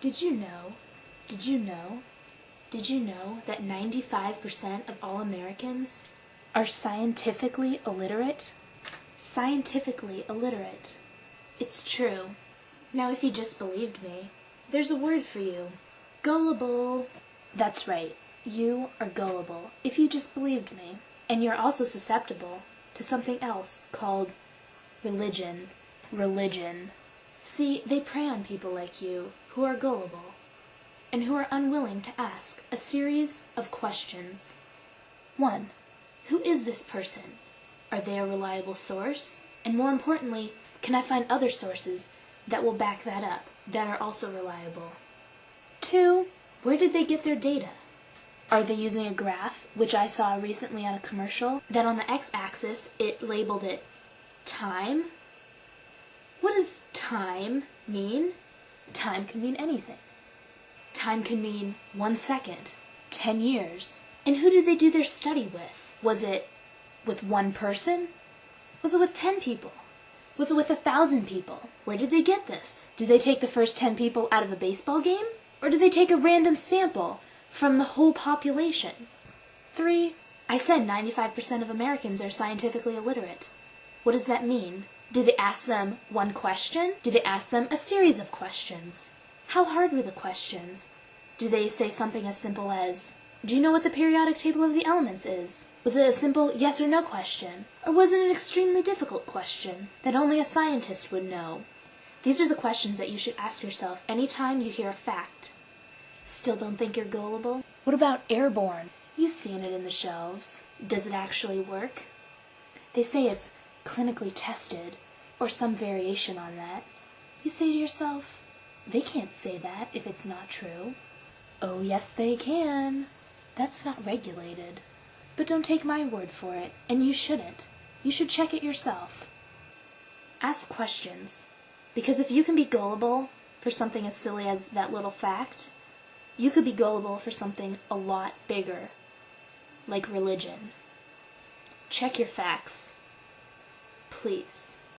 Did you know, did you know, did you know that 95% of all Americans are scientifically illiterate? Scientifically illiterate. It's true. Now if you just believed me, there's a word for you. Gullible. That's right. You are gullible if you just believed me. And you're also susceptible to something else called religion. Religion. See, they prey on people like you who are gullible and who are unwilling to ask a series of questions. 1. Who is this person? Are they a reliable source? And more importantly, can I find other sources that will back that up, that are also reliable? 2. Where did they get their data? Are they using a graph, which I saw recently on a commercial, that on the x-axis it labeled it time? What does time mean? Time can mean anything. Time can mean 1 second, 10 years. And who did they do their study with? Was it with one person? Was it with 10 people? Was it with 1,000 people? Where did they get this? Did they take the first 10 people out of a baseball game? Or did they take a random sample from the whole population? 3. I said 95% of Americans are scientifically illiterate. What does that mean? Did they ask them one question? Did they ask them a series of questions? How hard were the questions? Did they say something as simple as, do you know what the periodic table of the elements is? Was it a simple yes or no question? Or was it an extremely difficult question that only a scientist would know? These are the questions that you should ask yourself any time you hear a fact. Still don't think you're gullible? What about airborne? You've seen it in the shelves. Does it actually work? They say it's clinically tested, or some variation on that. You say to yourself, they can't say that if it's not true. Oh, yes, they can. That's not regulated. But don't take my word for it, and you shouldn't. You should check it yourself. Ask questions, because if you can be gullible for something as silly as that little fact, you could be gullible for something a lot bigger, like religion. Check your facts. Please.